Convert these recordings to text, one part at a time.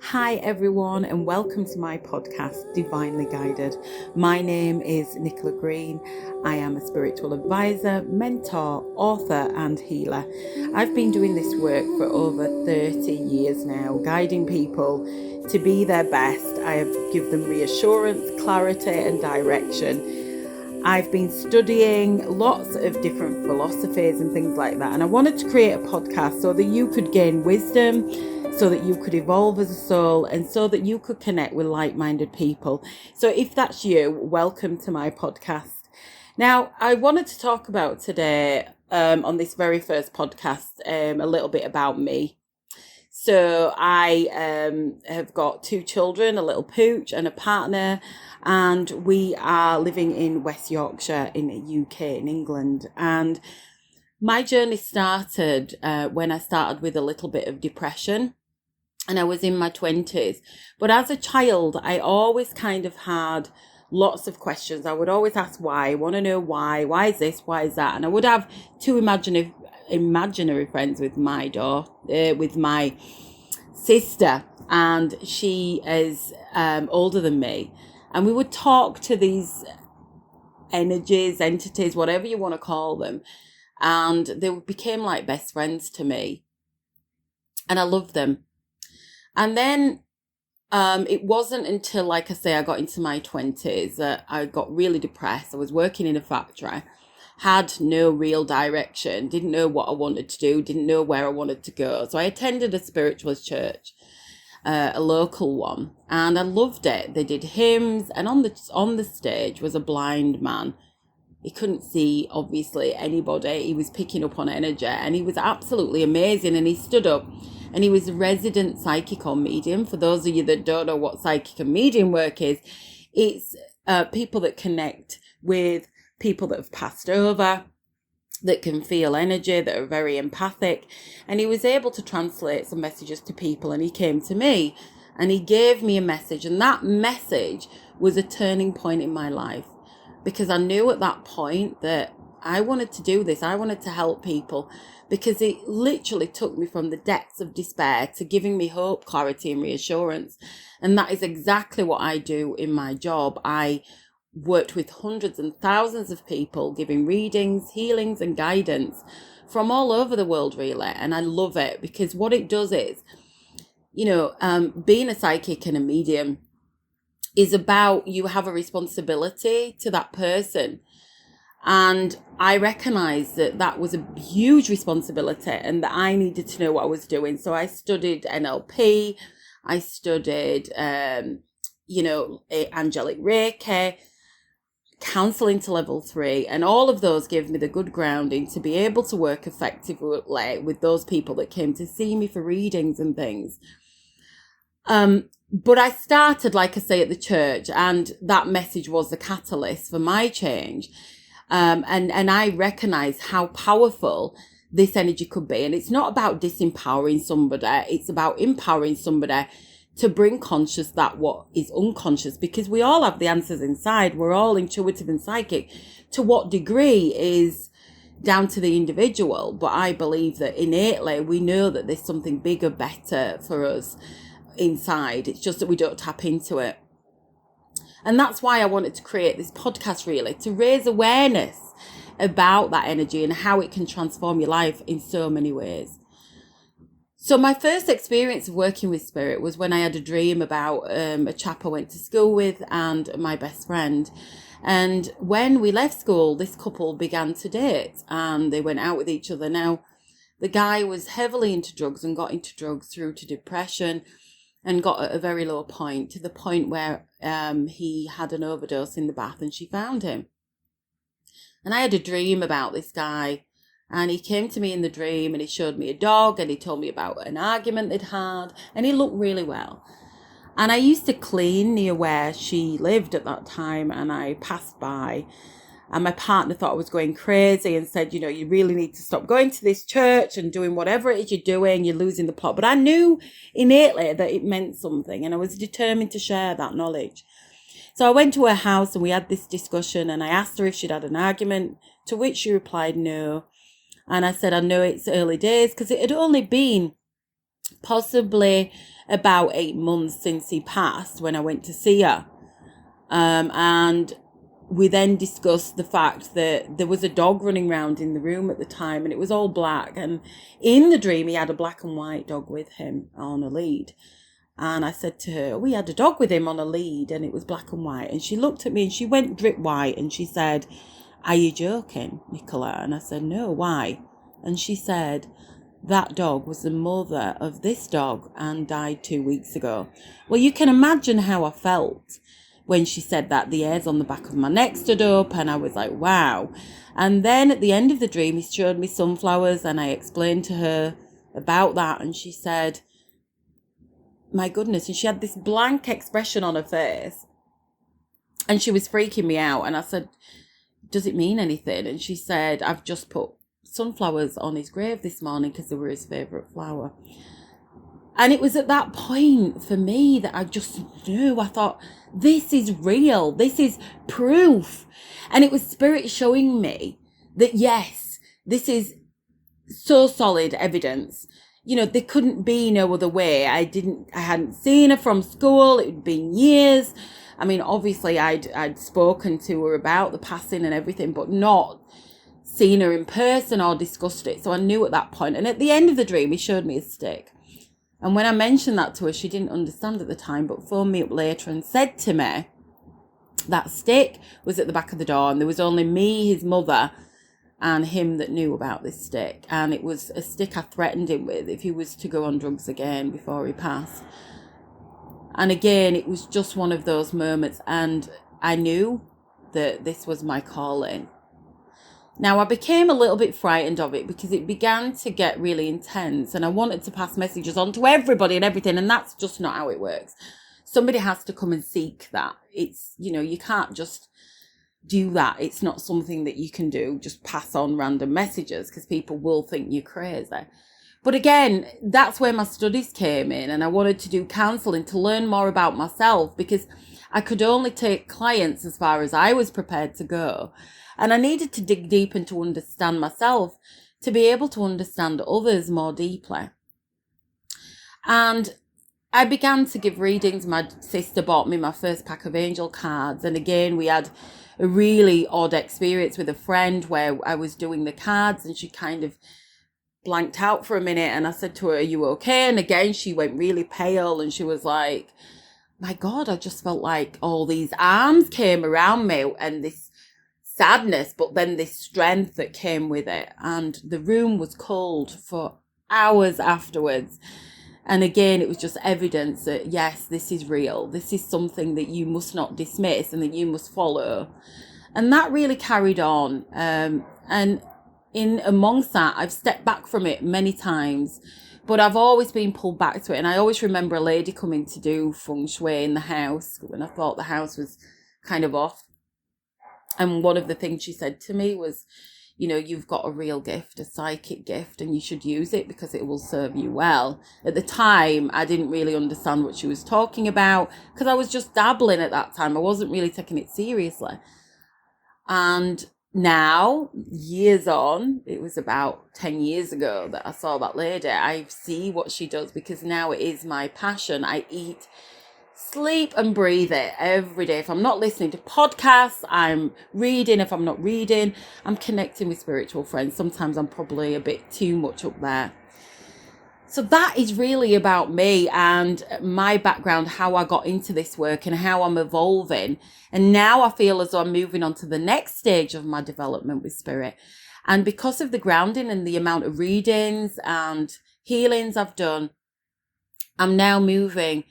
Hi everyone, and welcome to my podcast, Divinely Guided. My name is Nicola Green. I am a spiritual advisor, mentor, author and healer. I've been doing this work for over 30 years now, guiding people to be their best. I have given them reassurance, clarity and direction. I've been studying lots of different philosophies and things like that, and I wanted to create a podcast so that you could gain wisdom, so that you could evolve as a soul, and so that you could connect with like-minded people. So if that's you, welcome to my podcast. Now, I wanted to talk about today on this very first podcast a little bit about me. So I have got 2 children, a little pooch and a partner, and we are living in West Yorkshire in the UK, in England. And my journey started when I started with a little bit of depression, and I was in my 20s. But as a child, I always kind of had lots of questions. I would always ask why. I want to know why is this, why is that? And I would have 2 imaginary friends with with my sister, and she is older than me, and we would talk to these energies, entities, whatever you want to call them, and they became like best friends to me, and I loved them. And then it wasn't until, like I say, I got into my 20s that I got really depressed. I was working in a factory, had no real direction, didn't know what I wanted to do, didn't know where I wanted to go. So I attended a spiritualist church, a local one, and I loved it. They did hymns, and on the stage was a blind man. He couldn't see, obviously, anybody. He was picking up on energy, and he was absolutely amazing. And he stood up, and he was a resident psychic or medium. For those of you that don't know what psychic and medium work is, it's people that connect with people that have passed over, that can feel energy, that are very empathic. And he was able to translate some messages to people, and he came to me and he gave me a message, and that message was a turning point in my life, because I knew at that point that I wanted to do this. I wanted to help people, because it literally took me from the depths of despair to giving me hope, clarity and reassurance. And that is exactly what I do in my job. I worked with hundreds and thousands of people, giving readings, healings and guidance from all over the world, really. And I love it, because what it does is, being a psychic and a medium is about, you have a responsibility to that person. And I recognized that was a huge responsibility, and that I needed to know what I was doing. So I studied NLP, I studied, angelic Reiki, counseling to level 3, and all of those gave me the good grounding to be able to work effectively with those people that came to see me for readings and things. But I started, like I say, at the church, and that message was the catalyst for my change. And I recognized how powerful this energy could be. And it's not about disempowering somebody. It's about empowering somebody to bring conscious that what is unconscious, because we all have the answers inside. We're all intuitive and psychic. To what degree is down to the individual. But I believe that innately we know that there's something bigger, better for us inside. It's just that we don't tap into it. And that's why I wanted to create this podcast, really, to raise awareness about that energy and how it can transform your life in so many ways. So my first experience of working with spirit was when I had a dream about a chap I went to school with and my best friend. And when we left school, this couple began to date, and they went out with each other. Now, the guy was heavily into drugs and got into drugs through to depression, and got at a very low point, to the point where he had an overdose in the bath, and she found him. And I had a dream about this guy, and he came to me in the dream, and he showed me a dog, and he told me about an argument they'd had, and he looked really well. And I used to clean near where she lived at that time, and I passed by, and my partner thought I was going crazy and said, you really need to stop going to this church and doing whatever it is you're doing. You're losing the plot. But I knew innately that it meant something, and I was determined to share that knowledge. So I went to her house, and we had this discussion, and I asked her if she'd had an argument, to which she replied no. And I said, I know it's early days, because it had only been possibly about 8 months since he passed when I went to see her. And we then discussed the fact that there was a dog running around in the room at the time, and it was all black. And in the dream, he had a black and white dog with him on a lead. And I said to her, we had a dog with him on a lead, and it was black and white. And she looked at me and she went drip white, and she said, are you joking, Nicola? And I said, no, why? And she said, that dog was the mother of this dog and died 2 weeks ago. Well, you can imagine how I felt when she said that. The hairs on the back of my neck stood up, and I was like, wow. And then at the end of the dream, he showed me sunflowers, and I explained to her about that, and she said, my goodness. And she had this blank expression on her face, and she was freaking me out. And I said, does it mean anything? And she said, I've just put sunflowers on his grave this morning because they were his favourite flower. And it was at that point for me that I just knew. I thought, this is real. This is proof. And it was Spirit showing me that, yes, this is so solid evidence. You know, there couldn't be no other way. I hadn't seen her from school. It had been years. I mean, obviously I'd spoken to her about the passing and everything, but not seen her in person or discussed it. So I knew at that point. And at the end of the dream, he showed me a stick. And when I mentioned that to her, she didn't understand at the time, but phoned me up later and said to me, that stick was at the back of the door, and there was only me, his mother, and him that knew about this stick. And it was a stick I threatened him with if he was to go on drugs again before he passed. And again, it was just one of those moments, and I knew that this was my calling. Now, I became a little bit frightened of it because it began to get really intense, and I wanted to pass messages on to everybody and everything, and that's just not how it works. Somebody has to come and seek that. It's, you know, you can't just do that. It's not something that you can do, just pass on random messages, because people will think you're crazy. But again, that's where my studies came in, and I wanted to do counselling to learn more about myself, because I could only take clients as far as I was prepared to go. And I needed to dig deep and to understand myself to be able to understand others more deeply. And I began to give readings. My sister bought me my first pack of angel cards. And again, we had a really odd experience with a friend where I was doing the cards and she kind of blanked out for a minute. And I said to her, are you okay? And again, she went really pale and she was like, my God, I just felt like all these arms came around me and this sadness, but then this strength that came with it. And the room was cold for hours afterwards. And again, it was just evidence that, yes, this is real. This is something that you must not dismiss and that you must follow. And that really carried on. And in amongst that, I've stepped back from it many times, but I've always been pulled back to it. And I always remember a lady coming to do feng shui in the house when I thought the house was kind of off. And one of the things she said to me was, you know, you've got a real gift, a psychic gift, and you should use it because it will serve you well. At the time, I didn't really understand what she was talking about because I was just dabbling at that time. I wasn't really taking it seriously. And now, years on, it was about 10 years ago that I saw that lady. I see what she does because now it is my passion. I eat, sleep and breathe it every day. If I'm not listening to podcasts, I'm reading. If I'm not reading, I'm connecting with spiritual friends. Sometimes I'm probably a bit too much up there. So that is really about me and my background, how I got into this work and how I'm evolving. And now I feel as though I'm moving on to the next stage of my development with spirit. And because of the grounding and the amount of readings and healings I've done, I'm now moving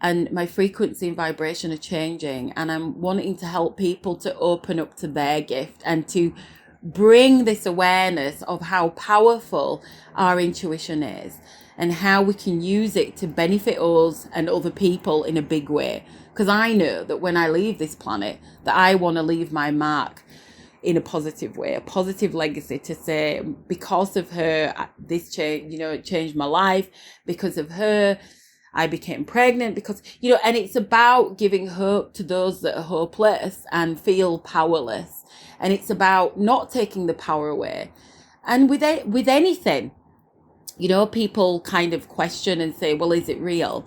and my frequency and vibration are changing. And I'm wanting to help people to open up to their gift and to bring this awareness of how powerful our intuition is and how we can use it to benefit us and other people in a big way. Because I know that when I leave this planet, that I want to leave my mark in a positive way, a positive legacy to say, because of her, this changed, it changed my life. Because of her, I became pregnant because, and it's about giving hope to those that are hopeless and feel powerless. And it's about not taking the power away. And with anything, people kind of question and say, well, is it real?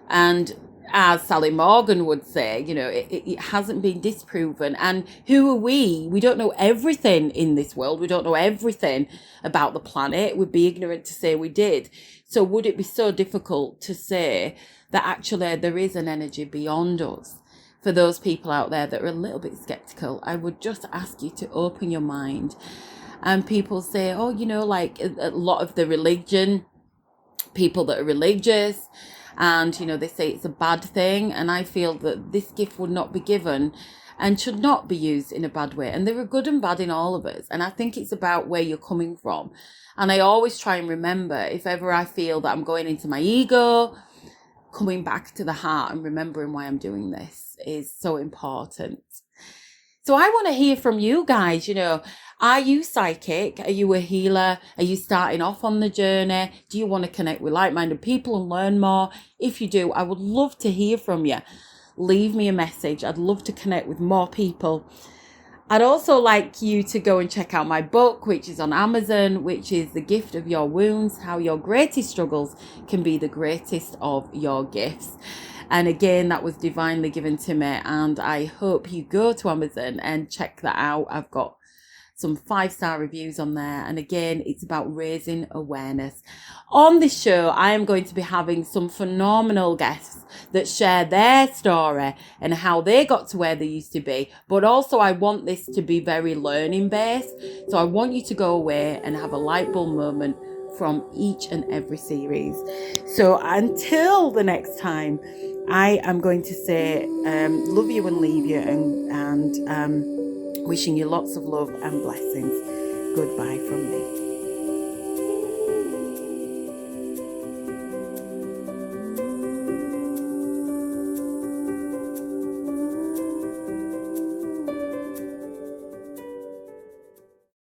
And as Sally Morgan would say, it hasn't been disproven. And who are we? We don't know everything in this world. We don't know everything about the planet. We'd be ignorant to say we did. So would it be so difficult to say that actually there is an energy beyond us? For those people out there that are a little bit skeptical, I would just ask you to open your mind. And people say, like a lot of the religion, people that are religious, and they say it's a bad thing, and I feel that this gift would not be given and should not be used in a bad way. And there are good and bad in all of us, and I think it's about where you're coming from. And I always try and remember, if ever I feel that I'm going into my ego, coming back to the heart and remembering why I'm doing this is so important. So I want to hear from you guys. Are you psychic? Are you a healer? Are you starting off on the journey? Do you want to connect with like-minded people and learn more? If you do, I would love to hear from you. Leave me a message. I'd love to connect with more people. I'd also like you to go and check out my book, which is on Amazon, which is The Gift of Your Wounds, How Your Greatest Struggles Can Be the Greatest of Your Gifts. And again, that was divinely given to me, and I hope you go to Amazon and check that out. I've got some 5-star reviews on there. And again, it's about raising awareness. On this show, I am going to be having some phenomenal guests that share their story and how they got to where they used to be. But also I want this to be very learning based. So I want you to go away and have a light bulb moment from each and every series. So until the next time, I am going to say love you and leave you, and wishing you lots of love and blessings. Goodbye from me.